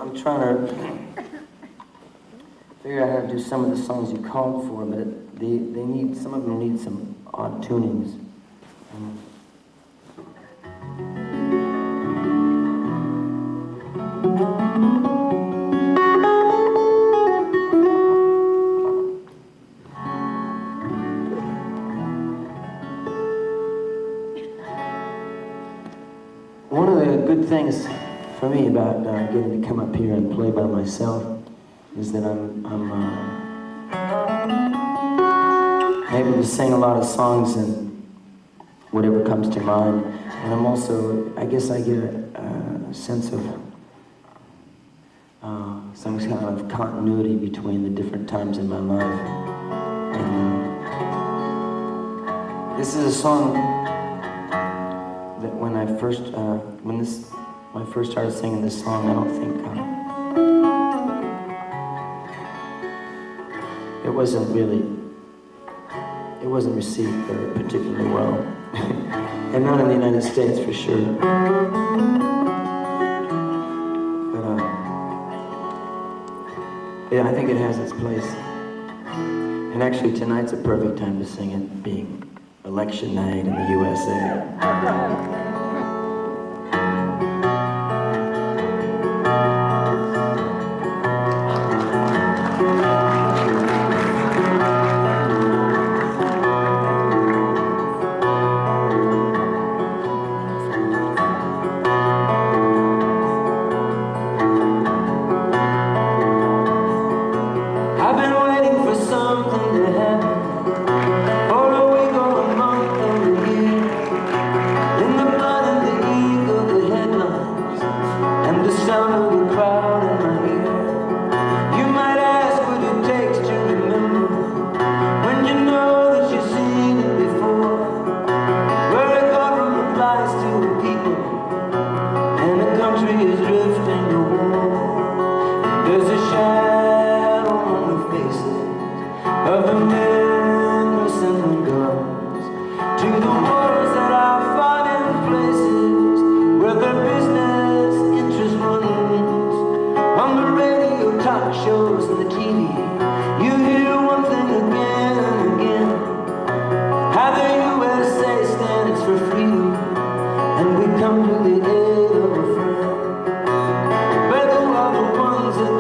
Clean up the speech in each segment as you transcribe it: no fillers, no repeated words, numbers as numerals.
I'm trying to figure out how to do some of the songs you called for, but they need, some of them need some odd tunings. One of the good things for me about getting to come up here and play by myself is that I'm able to sing a lot of songs and whatever comes to mind. And I'm also, I guess I get a sense of some kind of continuity between the different times in my life. And, this is a song that when I first, when I first started singing this song, I don't think, it wasn't received very particularly well. And not in the United States, for sure. But, yeah, I think it has its place. And actually, tonight's a perfect time to sing it, being election night in the USA. Come to the aid of a friend. But who are the ones that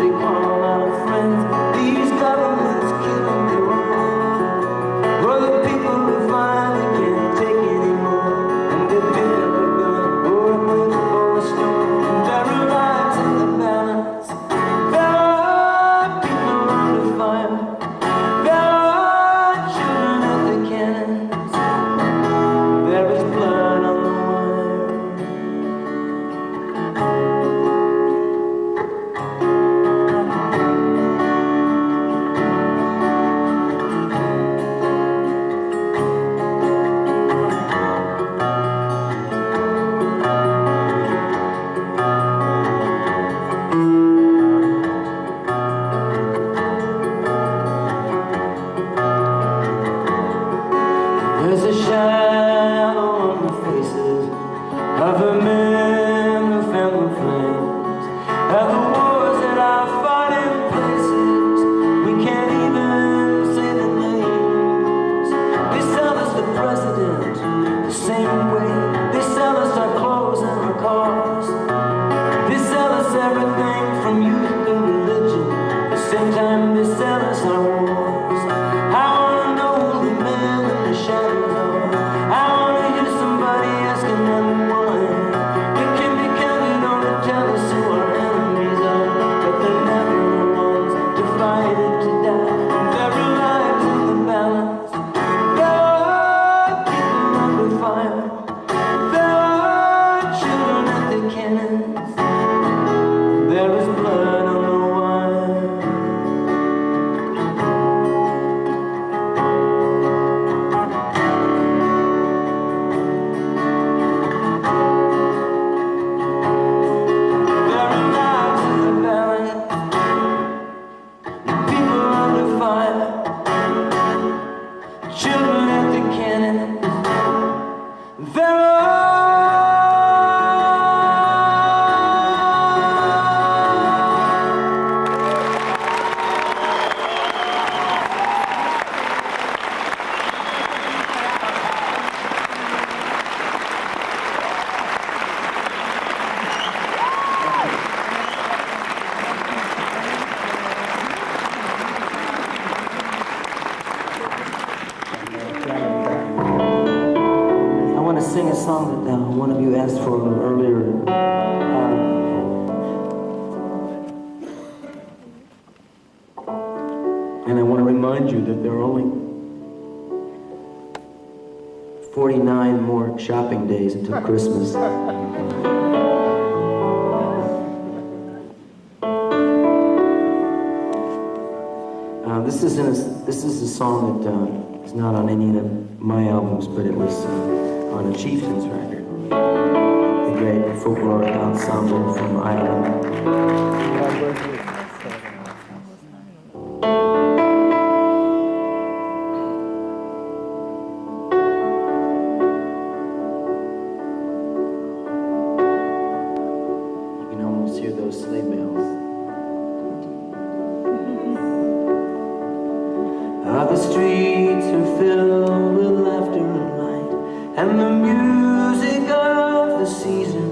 remind you that there are only 49 more shopping days until Christmas. This is a song that is not on any of my albums, but it was on a Chieftains record. The great folklore ensemble from Ireland. You can almost hear those sleigh bells. The streets are filled with laughter and light, and the music of the season,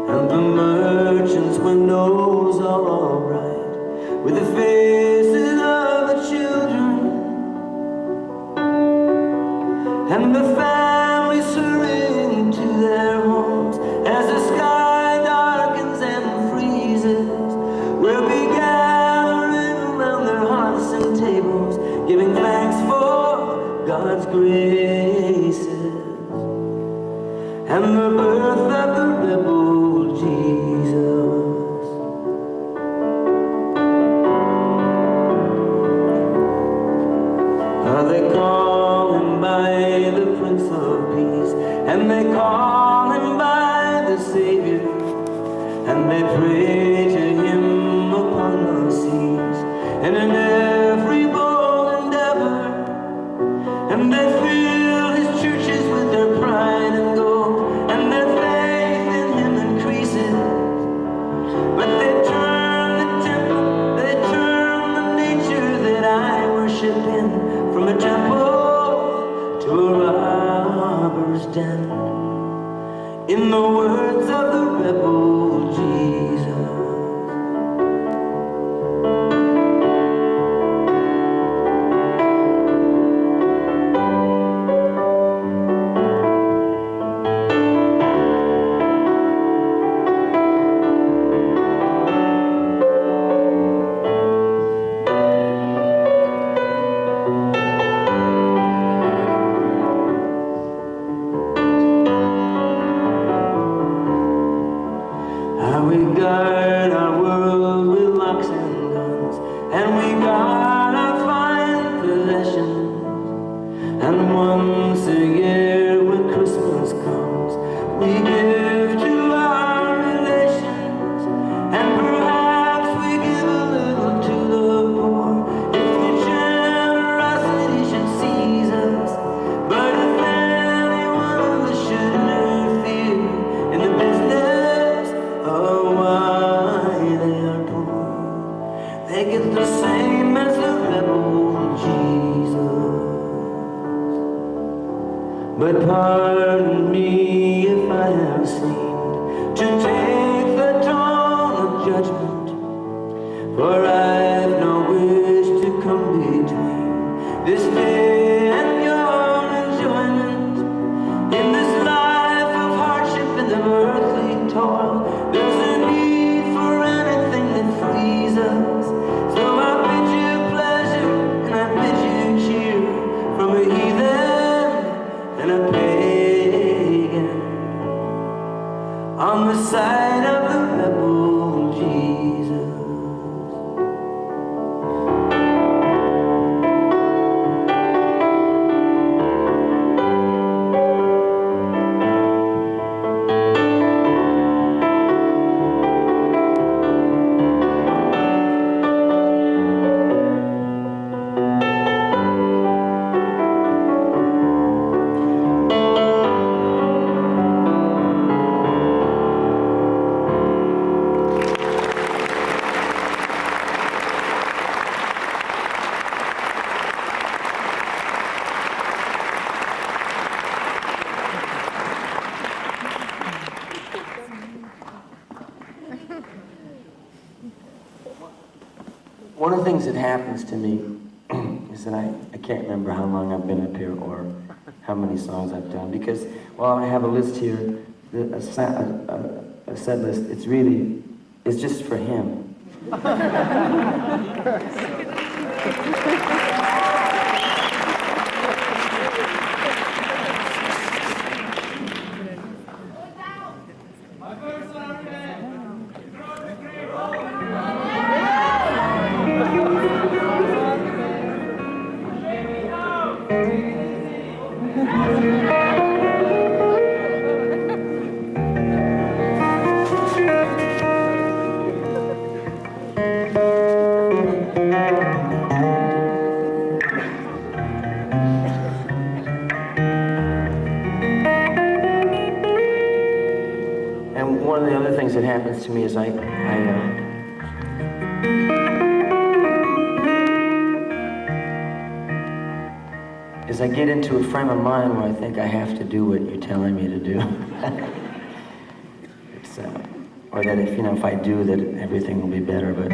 and the merchants' windows are all bright with the faces of the children, and the families hurrying to their homes as the sky darkens and freezes. We'll be gathering around their hearths and tables, giving thanks for God's graces and the birth of the rebel Jesus. They call him by the Prince of Peace, and they call him by the Savior, and they pray to him upon the seas and in every bold endeavor, and they fill his churches with their pride and gold, and their faith in him increases. But they turn the temple, they turn the nature that I worship in from a temple to a robber's den. In the words of the rebel Jesus. We guard our world with locks and guns, and we guard our fine possessions. And once a year when Christmas comes, we give to our relations, and perhaps we give a little to the poor, if the generosity should seize us. But if any one of us should interfere in the business of why they are poor, they get the same as the rebel Jesus. But pardon me if I have seemed to take the tone of judgment, for I've no wish to come between this day and your enjoyment. In this life of hardship and of earthly toil, there's a need for anything that frees us. So I bid you pleasure and I bid you cheer from a heathen and a pagan on the side of the rebel Jesus. One of the things that happens to me is that I can't remember how long I've been up here or how many songs I've done, because while I have a list here, a set list, it's just for him. That happens to me is as I get into a frame of mind where I think I have to do what you're telling me to do. It's, or that if I do, that everything will be better, but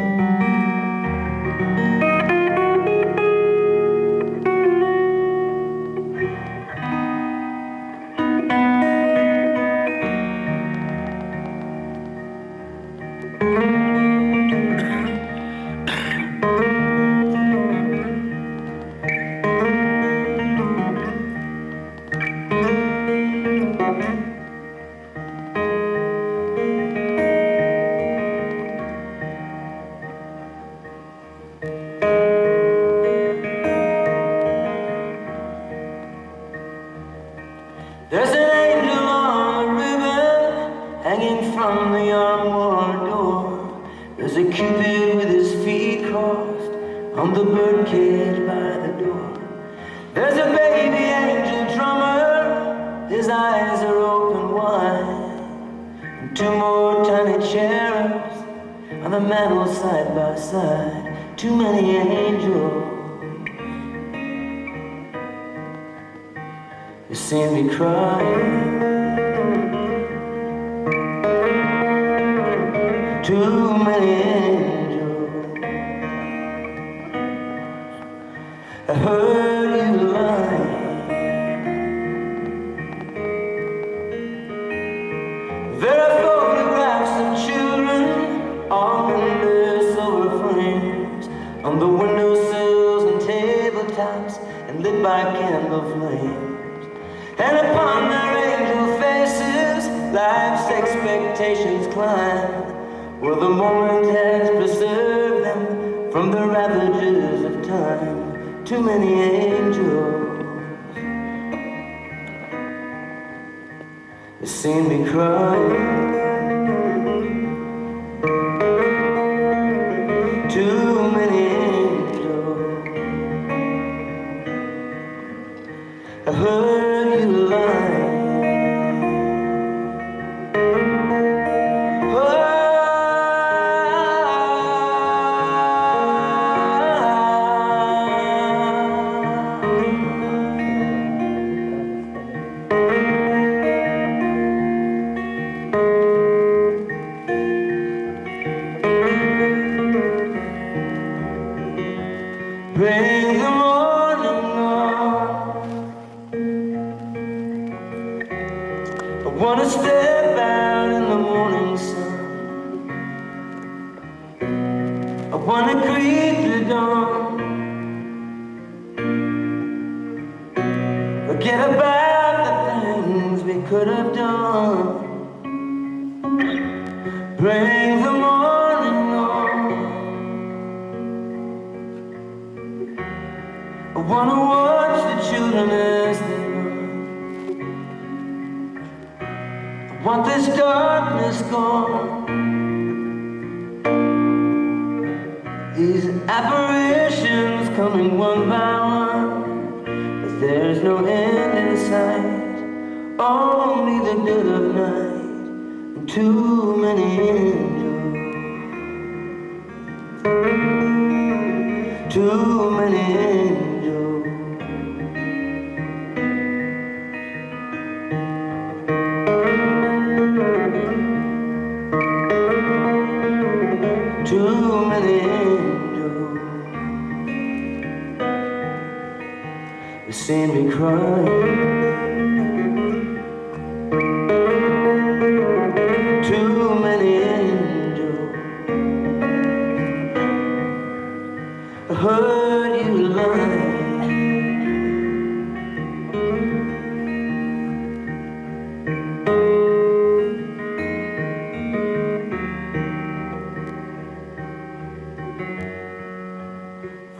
heard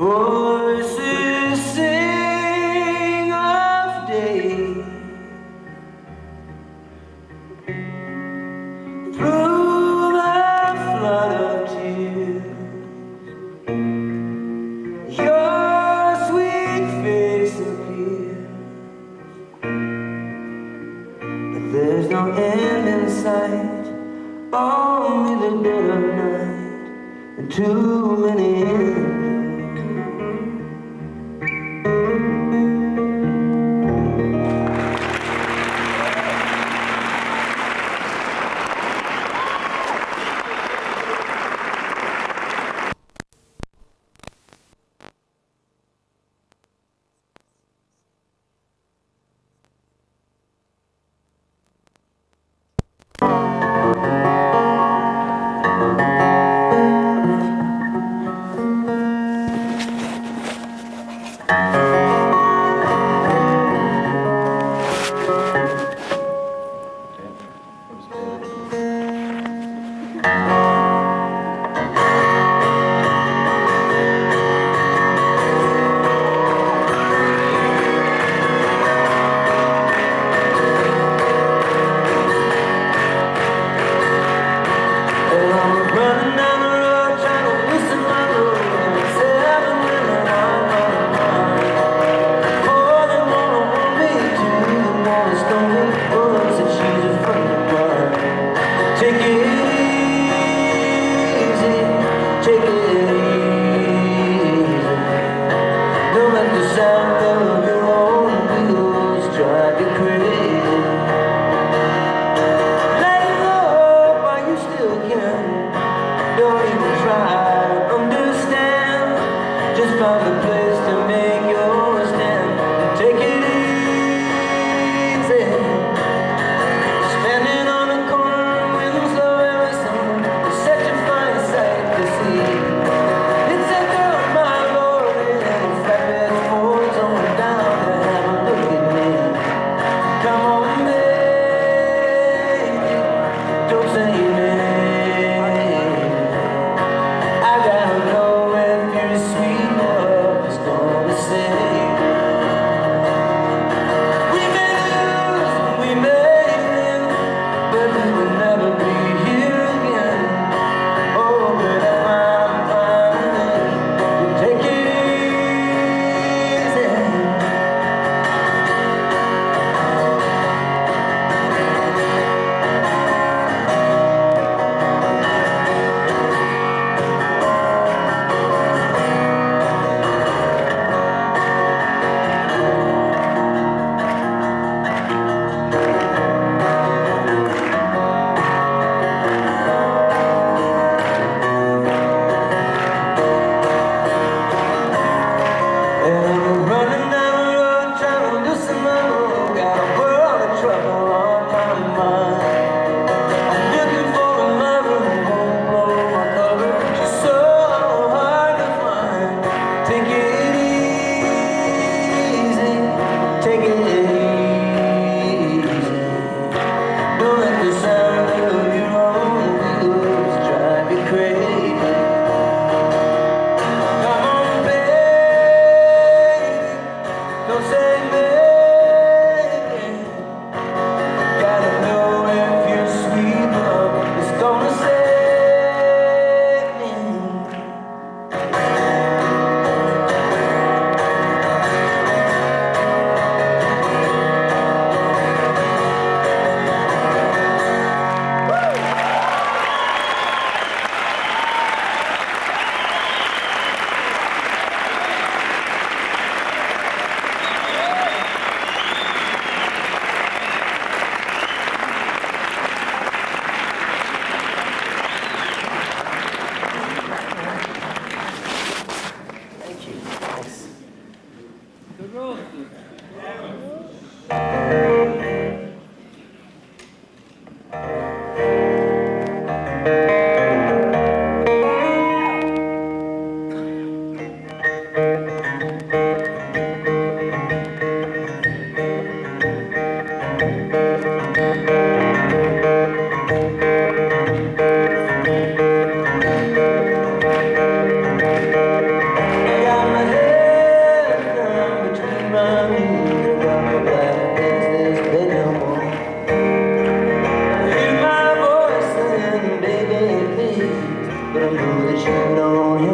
Voices sing of day through the flood of tears. Your sweet face appears, but there's no end in sight, only the dead of night and too many ends.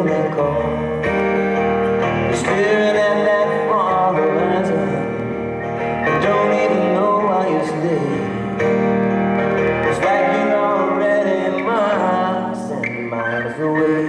name they call. The spirit and that far horizon, I don't even know why you stay. It's like you're already miles and miles away.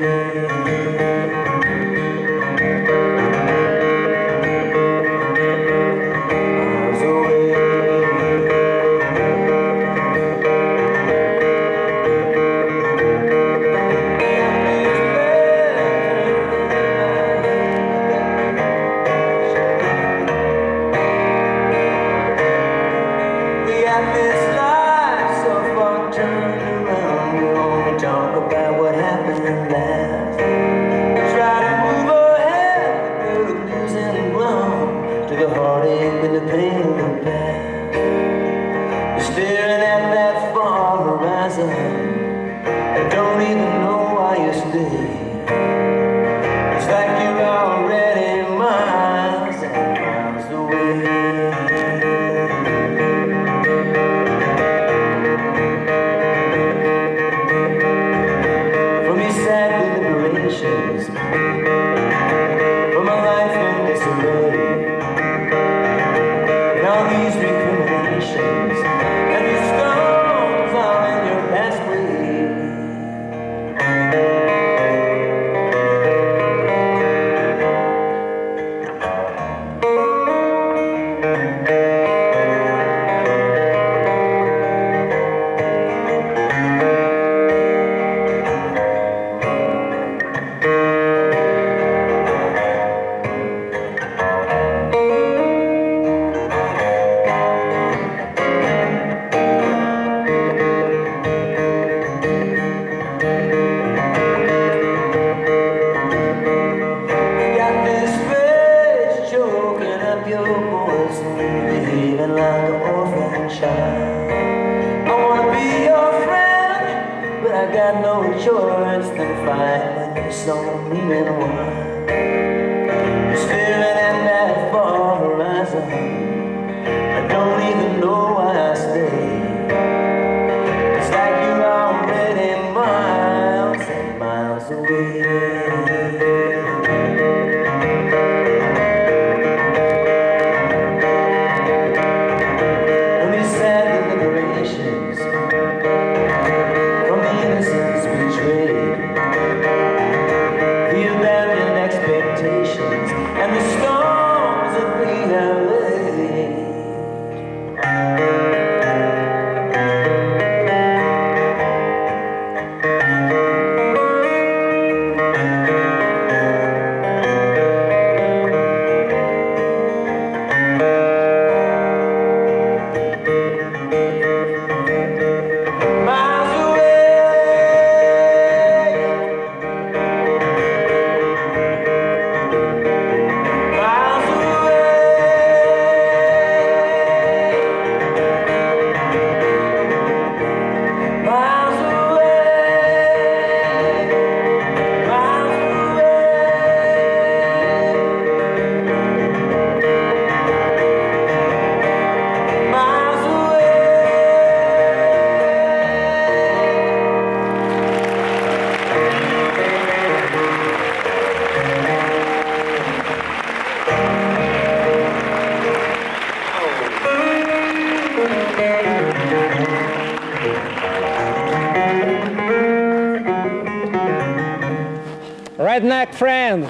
Redneck friend.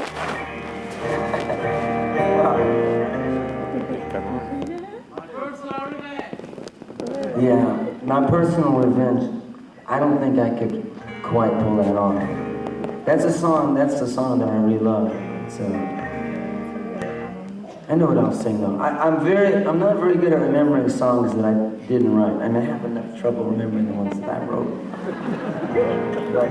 Yeah, my personal revenge. I don't think I could quite pull that off. That's the song that I really love. So I know what I'll sing though. I'm not very good at remembering songs that I didn't write. I have enough trouble remembering the ones that I wrote. But,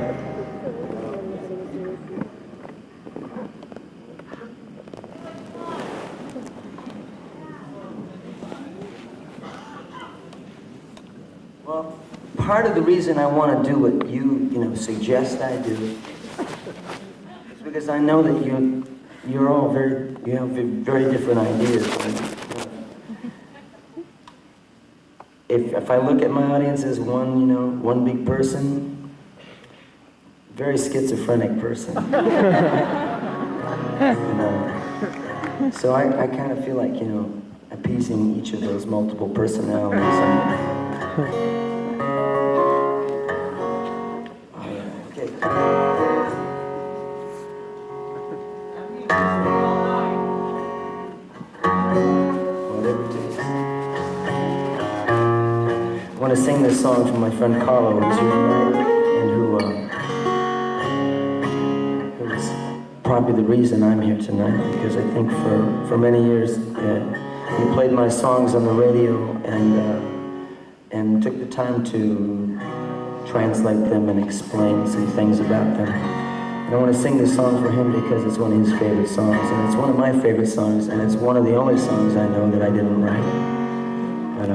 well, part of the reason I want to do what you suggest I do is because I know that you're all you have very different ideas. If I look at my audience as one big person, very schizophrenic person. So I kind of feel like, you know, appeasing each of those multiple personalities. Okay. Whatever it takes. I want to sing this song for my friend Carlo, who's here tonight, and who's probably the reason I'm here tonight, because I think for many years he played my songs on the radio and took the time to translate them and explain some things about them. And I want to sing this song for him because it's one of his favorite songs, and it's one of my favorite songs, and it's one of the only songs I know that I didn't write. But,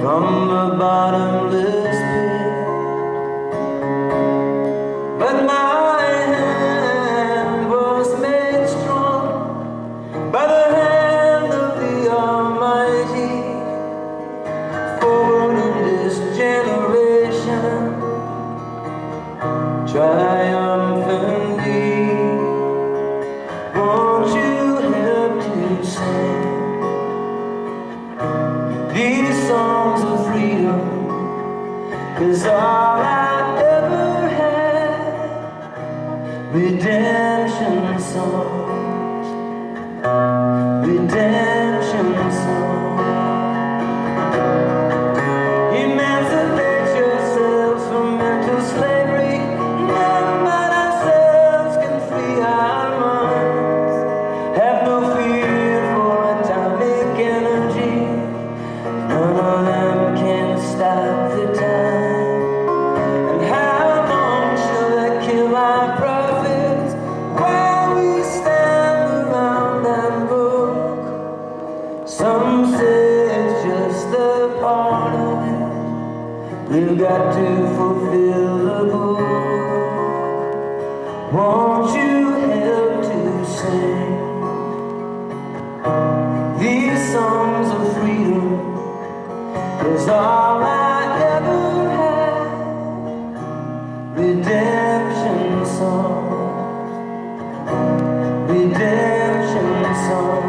from the bottomless pit, but my hand was made strong by the hand of the Almighty. Forward in this generation, triumphantly, won't you help to sing these songs of freedom? 'Cause all I ever had, redemption songs, redemption songs. Emancipate yourselves from mental slavery. None but ourselves can free our minds. Have no fear for atomic energy. None of them can stop the time. And how long shall they kill our prophets while we stand around and look? Some say it's just a part of it. We've got to fulfill the book. Won't you help to sing these songs of freedom? 'Cause all I ever had, redemption songs, redemption songs.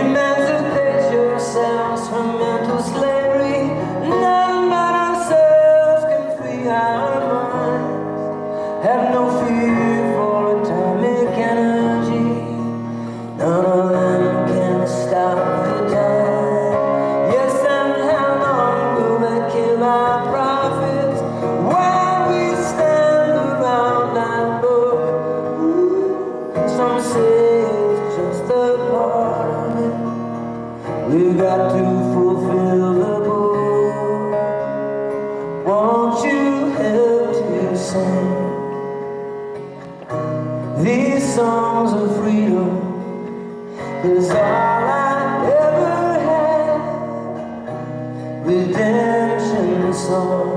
Emancipate yourselves from mental slavery. None but ourselves can free our minds. Have no fear for atomic energy. None of them can stop the time. Yes, and how long will they kill our prophets while we stand around and look? Some say it's just a part of it. We've got to fulfill the book. Won't you help to sing these songs of freedom? 'Cause all I ever had, redemption songs.